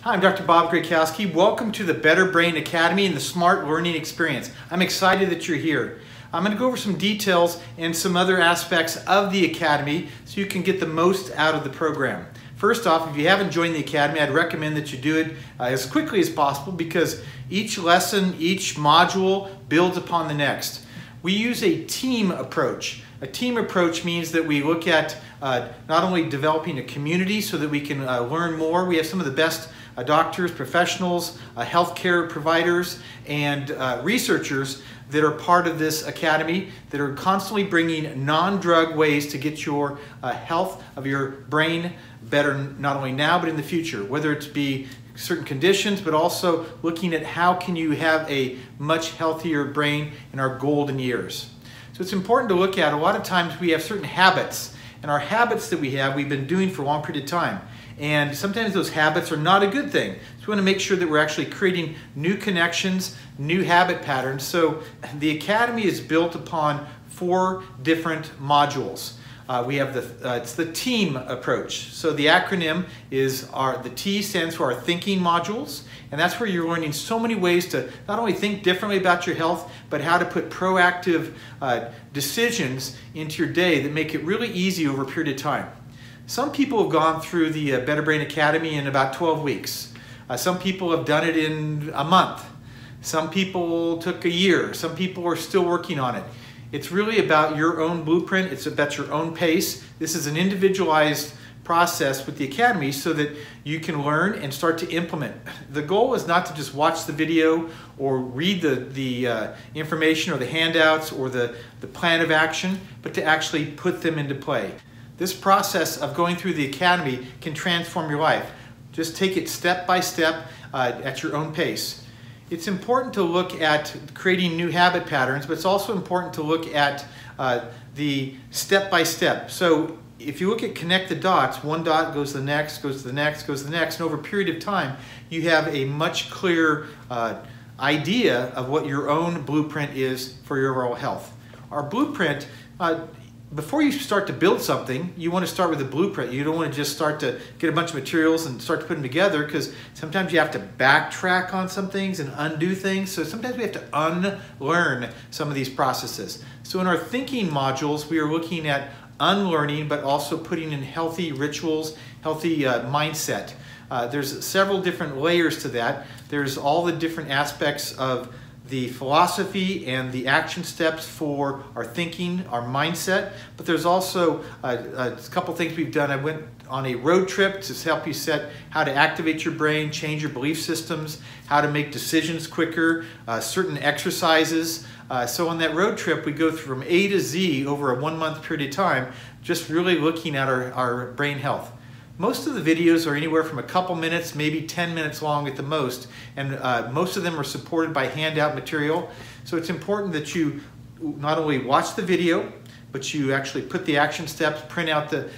Hi, I'm Dr. Bob Grakowski. Welcome to the Better Brain Academy and the Smart Learning Experience. I'm excited that you're here. I'm going to go over some details and some other aspects of the Academy so you can get the most out of the program. First off, if you haven't joined the Academy, I'd recommend that you do it as quickly as possible because each lesson, each module builds upon the next. We use a team approach. A team approach means that we look at not only developing a community so that we can learn more. We have some of the best doctors, professionals, healthcare providers, and researchers that are part of this academy that are constantly bringing non-drug ways to get your health of your brain better, not only now but in the future, whether it's be certain conditions, but also looking at how can you have a much healthier brain in our golden years. So it's important to look at, a lot of times we have certain habits, and our habits that we've been doing for a long period of time. And sometimes those habits are not a good thing. So we want to make sure that we're actually creating new connections, new habit patterns. So the Academy is built upon 4 different modules. We have it's the team approach. So the acronym is the T stands for our thinking modules. And that's where you're learning so many ways to not only think differently about your health, but how to put proactive decisions into your day that make it really easy over a period of time. Some people have gone through the Better Brain Academy in about 12 weeks. Some people have done it in a month. Some people took a year. Some people are still working on it. It's really about your own blueprint. It's about your own pace. This is an individualized process with the Academy so that you can learn and start to implement. The goal is not to just watch the video or read the information or the handouts or the plan of action, but to actually put them into play. This process of going through the Academy can transform your life. Just take it step by step at your own pace. It's important to look at creating new habit patterns, but it's also important to look at the step by step. So if you look at connect the dots, one dot goes to the next, goes to the next, goes to the next, and over a period of time, you have a much clearer idea of what your own blueprint is for your overall health. Our blueprint, before you start to build something, you want to start with a blueprint. You don't want to just start to get a bunch of materials and start to put them together, because sometimes you have to backtrack on some things and undo things. So sometimes we have to unlearn some of these processes. So in our thinking modules, we are looking at unlearning, but also putting in healthy rituals, healthy mindset. There's several different layers to that. There's all the different aspects of the philosophy and the action steps for our thinking, our mindset, but there's also a couple things we've done. I went on a road trip to help you set how to activate your brain, change your belief systems, how to make decisions quicker, certain exercises. So on that road trip, we go from A to Z over a 1-month period of time, just really looking at our brain health. Most of the videos are anywhere from a couple minutes, maybe 10 minutes long at the most, and most of them are supported by handout material. So it's important that you not only watch the video, but you actually put the action steps, print out the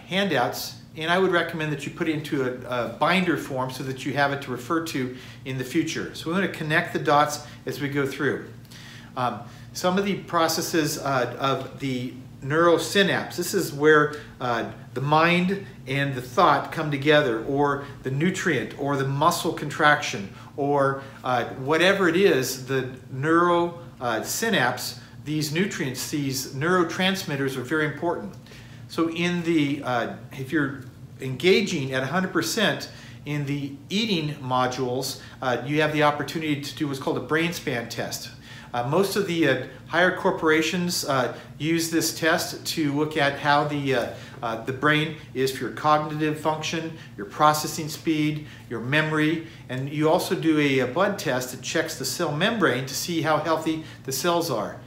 handouts, and I would recommend that you put it into a binder form so that you have it to refer to in the future. So we're going to connect the dots as we go through. Some of the processes of the neurosynapse. This is where the mind and the thought come together, or the nutrient, or the muscle contraction, or whatever it is, the neurosynapse, these nutrients, these neurotransmitters are very important. So in the, if you're engaging at 100% in the eating modules, you have the opportunity to do what's called a brain span test. Most of the higher corporations use this test to look at how the brain is for your cognitive function, your processing speed, your memory, and you also do a blood test that checks the cell membrane to see how healthy the cells are.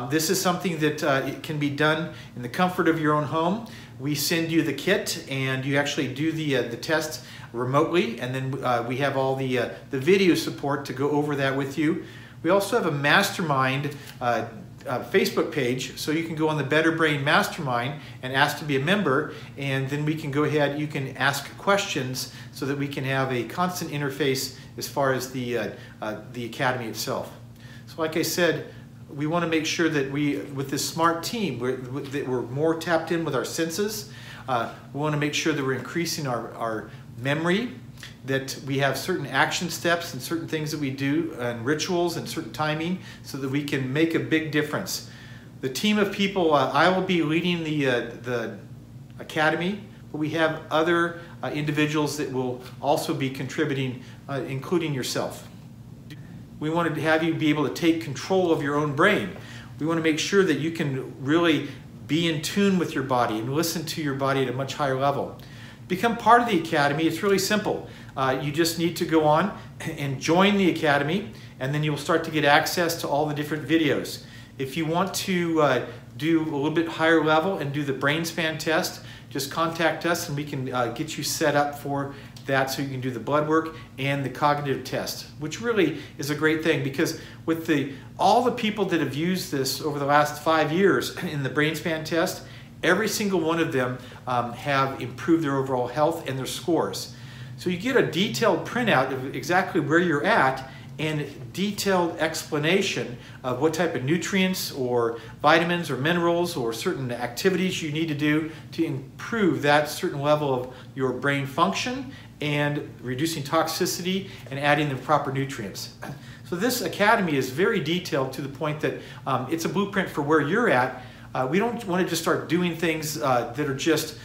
This is something that it can be done in the comfort of your own home. We send you the kit and you actually do the test remotely, and then we have all the video support to go over that with you. We also have a mastermind Facebook page, so you can go on the Better Brain Mastermind and ask to be a member, and then we can go ahead, you can ask questions so that we can have a constant interface as far as the Academy itself. So like I said, we want to make sure that with this smart team, we're more tapped in with our senses. We want to make sure that we're increasing our memory, that we have certain action steps and certain things that we do and rituals and certain timing so that we can make a big difference. The team of people, I will be leading the Academy, but we have other individuals that will also be contributing, including yourself. We wanted to have you be able to take control of your own brain. We want to make sure that you can really be in tune with your body and listen to your body at a much higher level. Become part of the Academy. It's really simple. You just need to go on and join the Academy, and then you'll start to get access to all the different videos. If you want to do a little bit higher level and do the brain span test, just contact us and we can get you set up for that so you can do the blood work and the cognitive test, which really is a great thing because with all the people that have used this over the last 5 years in the brain span test, every single one of them have improved their overall health and their scores. So you get a detailed printout of exactly where you're at and detailed explanation of what type of nutrients or vitamins or minerals or certain activities you need to do to improve that certain level of your brain function and reducing toxicity and adding the proper nutrients. So this Academy is very detailed to the point that it's a blueprint for where you're at. We don't want to just start doing things that are just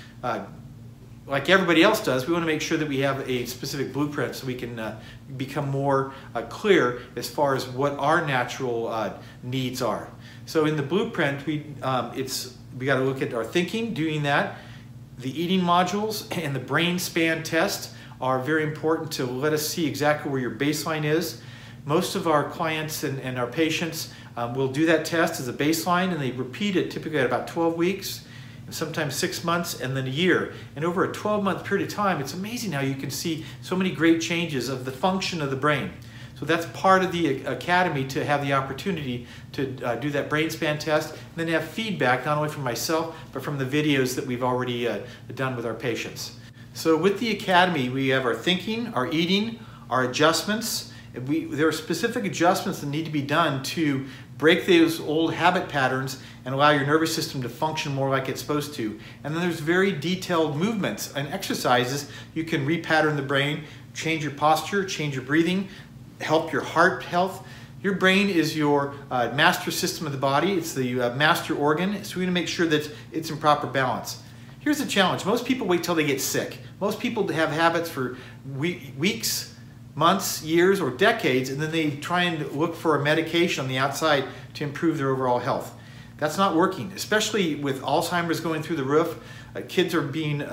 like everybody else does. We want to make sure that we have a specific blueprint so we can become more clear as far as what our natural needs are. So in the blueprint, we got to look at our thinking, doing that. The eating modules and the brain span test are very important to let us see exactly where your baseline is. Most of our clients and our patients will do that test as a baseline, and they repeat it typically at about 12 weeks, and sometimes 6 months, and then a year. And over a 12-month period of time, it's amazing how you can see so many great changes of the function of the brain. So that's part of the Academy, to have the opportunity to do that brain span test, and then have feedback not only from myself, but from the videos that we've already done with our patients. So with the Academy, we have our thinking, our eating, our adjustments. There are specific adjustments that need to be done to break those old habit patterns and allow your nervous system to function more like it's supposed to. And then there's very detailed movements and exercises. You can repattern the brain, change your posture, change your breathing, help your heart health. Your brain is your master system of the body. It's the master organ, so we want to make sure that it's in proper balance. Here's the challenge. Most people wait till they get sick. Most people have habits for weeks, months, years, or decades, and then they try and look for a medication on the outside to improve their overall health. That's not working, especially with Alzheimer's going through the roof. Kids are being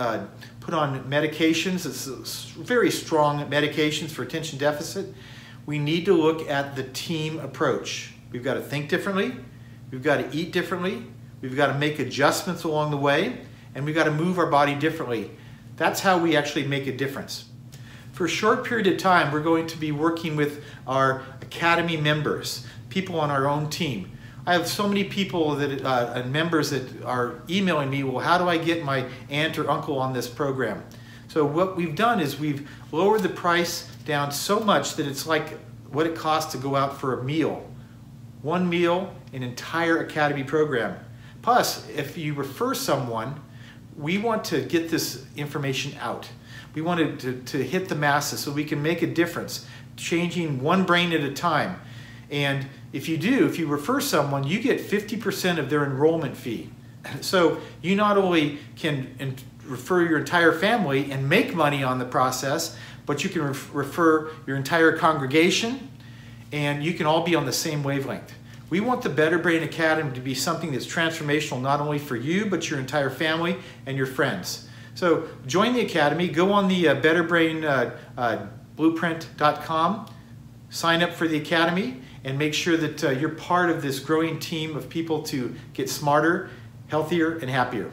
put on medications. It's very strong medications for attention deficit. We need to look at the team approach. We've got to think differently. We've got to eat differently. We've got to make adjustments along the way. And we've got to move our body differently. That's how we actually make a difference. For a short period of time, we're going to be working with our Academy members, people on our own team. I have so many people and members that are emailing me, well, how do I get my aunt or uncle on this program? So what we've done is we've lowered the price down so much that it's like what it costs to go out for a meal. One meal, an entire Academy program. Plus, if you refer someone, we want to get this information out. We want to hit the masses so we can make a difference, changing one brain at a time. And if you refer someone, you get 50% of their enrollment fee. So you not only can refer your entire family and make money on the process, but you can refer your entire congregation, and you can all be on the same wavelength. We want the Better Brain Academy to be something that's transformational not only for you, but your entire family and your friends. So join the Academy, go on the betterbrainblueprint.com, sign up for the Academy, and make sure that you're part of this growing team of people to get smarter, healthier, and happier.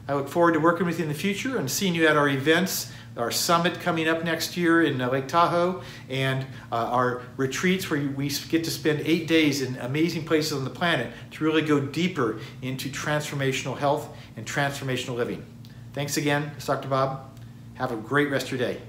I look forward to working with you in the future and seeing you at our events, our summit coming up next year in Lake Tahoe, and our retreats where we get to spend 8 days in amazing places on the planet to really go deeper into transformational health and transformational living. Thanks again, it's Dr. Bob. Have a great rest of your day.